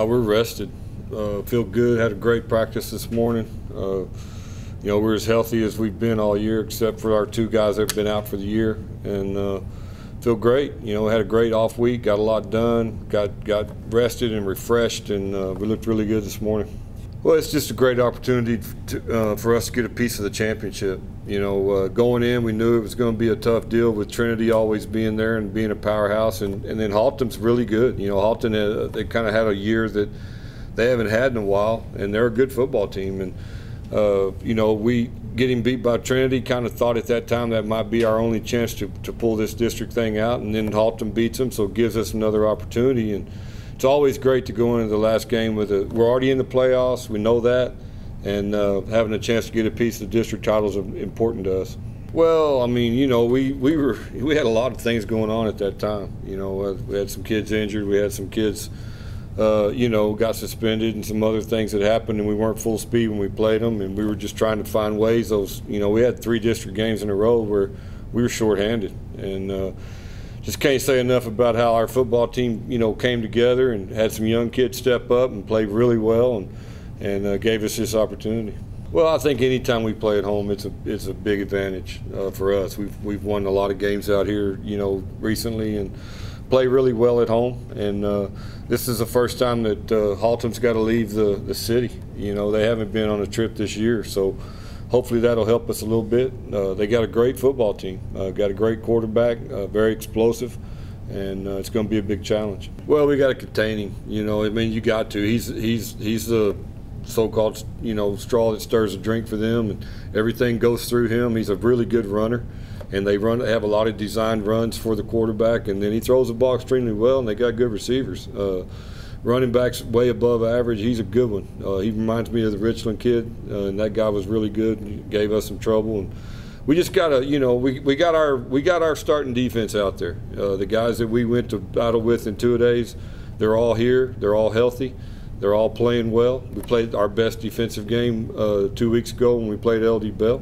We're rested. Feel good. Had a great practice this morning. We're as healthy as we've been all year, except for our two guys that have been out for the year, and feel great. Had a great off week. Got a lot done. Got rested and refreshed, and we looked really good this morning. Well, it's just a great opportunity for us to get a piece of the championship. Going in, we knew it was going to be a tough deal with Trinity always being there and being a powerhouse, and then Haltom's really good. Haltom, they kind of had a year that they haven't had in a while, and they're a good football team. And we getting beat by Trinity, kind of thought at that time that might be our only chance to pull this district thing out, and then Haltom beats them, so it gives us another opportunity. And it's always great to go into the last game with we're already in the playoffs, we know that, and having a chance to get a piece of the district title is important to us. Well, I mean, we had a lot of things going on at that time. We had some kids injured, we had some kids got suspended, and some other things that happened, and we weren't full speed when we played them, and we were just trying to find ways. We had 3 district games in a row where we were shorthanded, and just can't say enough about how our football team, came together and had some young kids step up and play really well, and gave us this opportunity. Well, I think anytime we play at home, it's a big advantage for us. We've won a lot of games out here, recently, and play really well at home. And this is the first time that Haltom's got to leave the city. They haven't been on a trip this year, so hopefully that'll help us a little bit. They got a great football team, got a great quarterback, very explosive, and it's going to be a big challenge. Well, we got to contain him. You got to. He's the so-called straw that stirs the drink for them, and everything goes through him. He's a really good runner, and they have a lot of designed runs for the quarterback, and then he throws the ball extremely well, and they got good receivers. Running back's way above average. He's a good one. He reminds me of the Richland kid, and that guy was really good. He gave us some trouble, and we just gotta, we got our starting defense out there. The guys that we went to battle with in 2 days, they're all here. They're all healthy. They're all playing well. We played our best defensive game 2 weeks ago when we played LD Bell,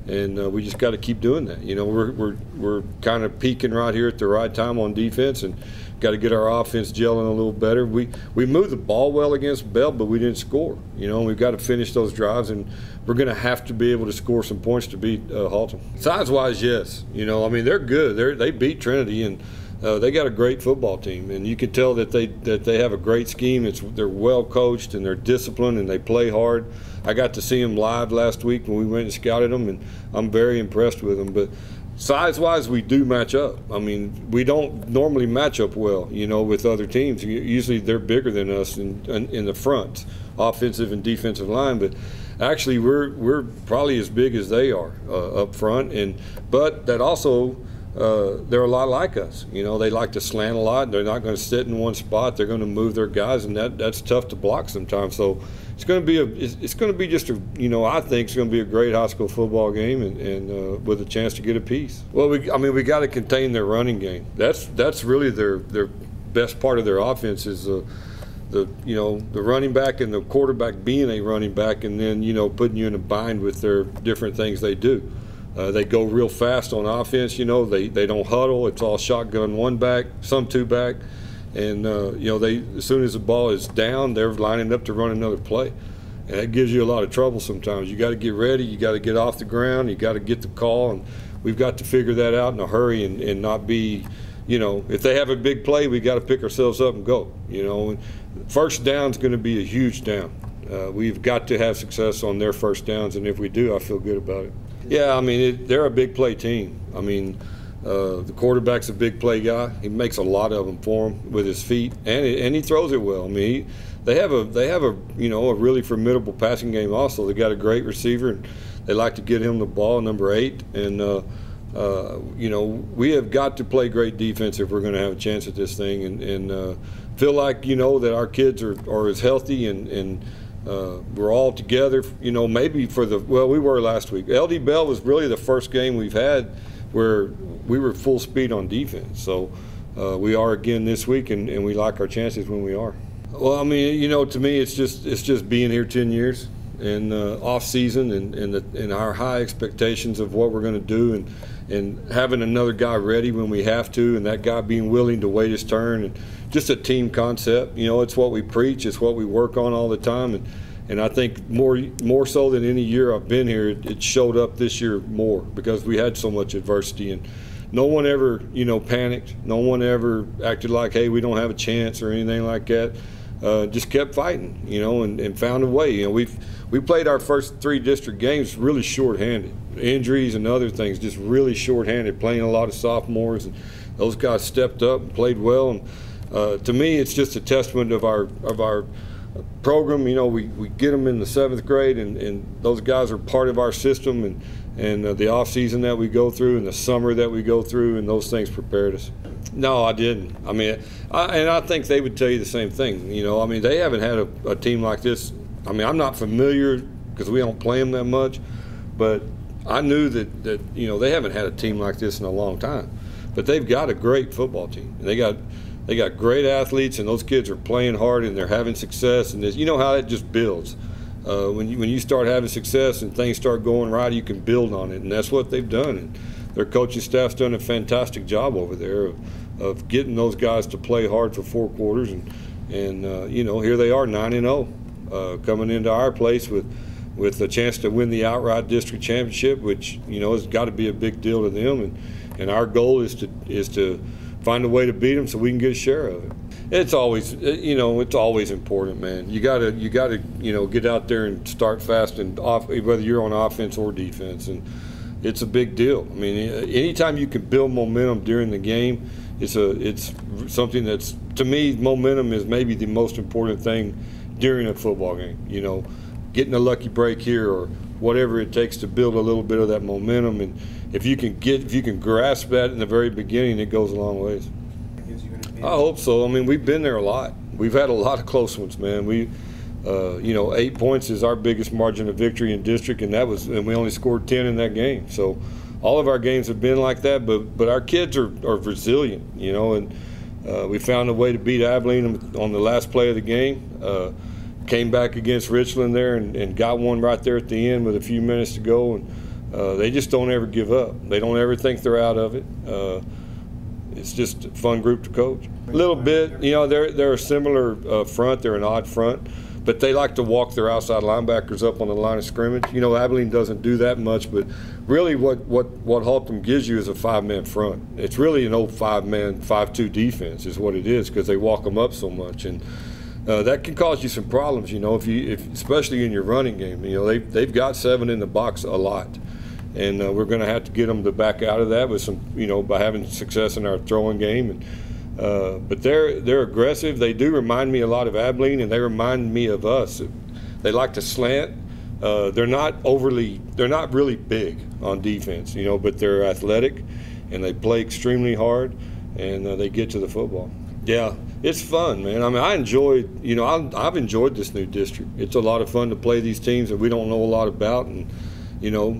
and we just got to keep doing that. We're kind of peaking right here at the right time on defense, and got to get our offense gelling a little better. We moved the ball well against Bell, but we didn't score. We've got to finish those drives, and we're going to have to be able to score some points to beat Haltom. Size-wise, yes. They're good. They beat Trinity, and they got a great football team, and you can tell that they have a great scheme. They're well coached, and they're disciplined, and they play hard. I got to see them live last week when we went and scouted them, and I'm very impressed with them. But size-wise, we do match up. We don't normally match up well, with other teams. Usually they're bigger than us in the front, offensive and defensive line. But actually, we're probably as big as they are up front. But that also, they're a lot like us. They like to slant a lot. They're not going to sit in one spot. They're going to move their guys, and that's tough to block sometimes. So it's going to be just I think it's going to be a great high school football game, and with a chance to get a piece. Well, we got to contain their running game. That's really their best part of their offense is the running back and the quarterback being a running back, and then putting you in a bind with their different things they do. They go real fast on offense. They don't huddle. It's all shotgun one back, some two back. And, as soon as the ball is down, they're lining up to run another play. And that gives you a lot of trouble sometimes. You got to get ready. You got to get off the ground. You got to get the call. And we've got to figure that out in a hurry and not be, if they have a big play, we got to pick ourselves up and go. First down is going to be a huge down. We've got to have success on their first downs. And if we do, I feel good about it. Yeah, they're a big play team. The quarterback's a big play guy. He makes a lot of them for him with his feet, and he throws it well. They have a really formidable passing game also. They got a great receiver, and they like to get him the ball, number 8. And we have got to play great defense if we're going to have a chance at this thing, and feel like that our kids are as healthy and we're all together. Maybe we were last week. LD Bell was really the first game we've had where we were full speed on defense. So we are again this week, and we like our chances when we are. Well, to me, it's just being here 10 years, and off season and our high expectations of what we're going to do, and having another guy ready when we have to, and that guy being willing to wait his turn, and just a team concept. You know, it's what we preach, it's what we work on all the time, and I think more so than any year I've been here, it showed up this year more because we had so much adversity, and no one ever, you know, panicked. No one ever acted like, hey, we don't have a chance or anything like that. Just kept fighting, you know, and found a way. You know, we played our first 3 district games really shorthanded, injuries and other things, just really shorthanded. Playing a lot of sophomores, and those guys stepped up and played well. And to me, it's just a testament of our program. You know, we get them in the 7th grade, and those guys are part of our system, and the off season that we go through and the summer that we go through, and those things prepared us. No, I didn't. I mean, I think they would tell you the same thing. You know, I mean, they haven't had a team like this. I mean, I'm not familiar because we don't play them that much, but I knew that you know, they haven't had a team like this in a long time. But they've got a great football team, and they got great athletes, and those kids are playing hard and they're having success. And you know how that just builds. When you start having success and things start going right, you can build on it, and that's what they've done. And their coaching staff's done a fantastic job over there of getting those guys to play hard for 4 quarters, and you know, here they are 9-0, coming into our place with a chance to win the outright district championship, which, you know, has got to be a big deal to them. And our goal is to find a way to beat them so we can get a share of it. It's always, you know, it's always important, man. You gotta, you know, get out there and start fast, and whether you're on offense or defense, and it's a big deal. I mean, anytime you can build momentum during the game, it's something that's, to me, momentum is maybe the most important thing during a football game. You know, getting a lucky break here or whatever it takes to build a little bit of that momentum, and if you can grasp that in the very beginning, it goes a long ways. I hope so. I mean, we've been there a lot. We've had a lot of close ones, man. You know, 8 points is our biggest margin of victory in district, and we only scored 10 in that game. So all of our games have been like that, but our kids are resilient, you know, and we found a way to beat Abilene on the last play of the game. Came back against Richland there and got one right there at the end with a few minutes to go, and they just don't ever give up. They don't ever think they're out of it. It's just a fun group to coach. A little bit, you know, they're a similar front. They're an odd front, but they like to walk their outside linebackers up on the line of scrimmage. You know, Abilene doesn't do that much, but really what Haltom gives you is a 5-man front. It's really an old 5-man, 5-2 defense is what it is, because they walk them up so much, and that can cause you some problems. You know, if especially in your running game. You know, they've got 7 in the box a lot. And we're going to have to get them to back out of that with some, you know, by having success in our throwing game. And but they're aggressive. They do remind me a lot of Abilene, and they remind me of us. They like to slant. They're not really big on defense, you know, but they're athletic, and they play extremely hard, and they get to the football. Yeah, it's fun, man. I mean, I've enjoyed this new district. It's a lot of fun to play these teams that we don't know a lot about, and you know,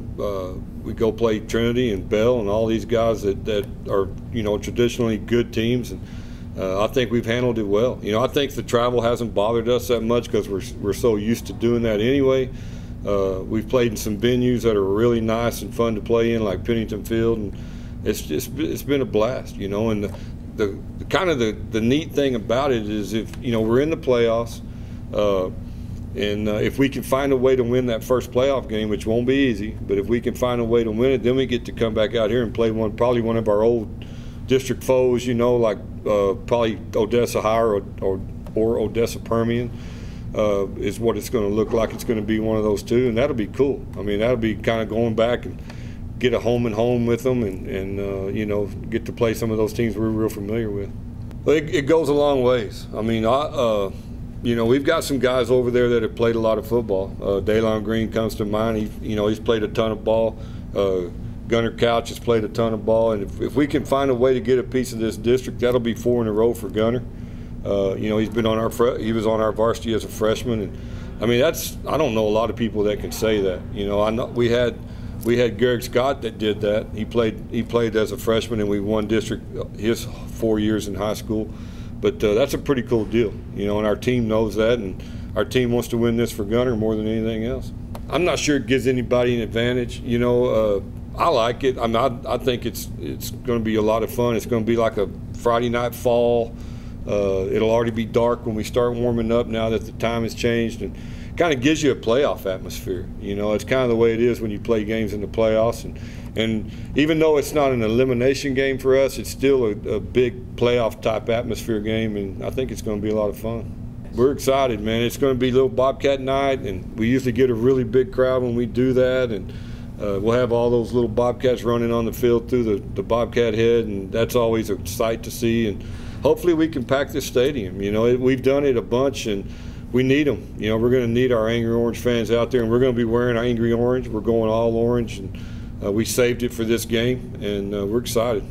we go play Trinity and Bell and all these guys that are, you know, traditionally good teams, and I think we've handled it well. You know, I think the travel hasn't bothered us that much because we're so used to doing that anyway. We've played in some venues that are really nice and fun to play in, like Pennington Field, and it's been a blast, you know. And the kind of the neat thing about it is, if you know, we're in the playoffs. And if we can find a way to win that first playoff game, which won't be easy, but if we can find a way to win it, then we get to come back out here and play probably one of our old district foes, you know, like probably Odessa Higher or Odessa Permian is what it's going to look like. It's going to be one of those two, and that'll be cool. I mean, that'll be kind of going back and get a home and home with them, and you know, get to play some of those teams we're real familiar with. But it goes a long ways. I mean, you know, we've got some guys over there that have played a lot of football. Daylon Green comes to mind. He's played a ton of ball. Gunnar Couch has played a ton of ball. And if we can find a way to get a piece of this district, that'll be 4 in a row for Gunnar. You know, he was on our varsity as a freshman. And I mean, I don't know a lot of people that can say that. You know, I know we had Garrick Scott that did that. He played as a freshman, and we won district his 4 years in high school. But that's a pretty cool deal, you know, and our team knows that, and our team wants to win this for Gunner more than anything else. I'm not sure it gives anybody an advantage. You know, I like it. I think it's going to be a lot of fun. It's going to be like a Friday night fall. It'll already be dark when we start warming up now that the time has changed, and kind of gives you a playoff atmosphere. You know, it's kind of the way it is when you play games in the playoffs. And even though it's not an elimination game for us, it's still a big playoff type atmosphere game, and I think it's going to be a lot of fun. We're excited, man. It's going to be a little Bobcat night, and we usually get a really big crowd when we do that, and we'll have all those little Bobcats running on the field through the Bobcat head, and that's always a sight to see. And hopefully we can pack this stadium. You know, we've done it a bunch, and we need them. You know, we're going to need our Angry Orange fans out there, and we're going to be wearing our Angry Orange. We're going all orange, and we saved it for this game, and we're excited.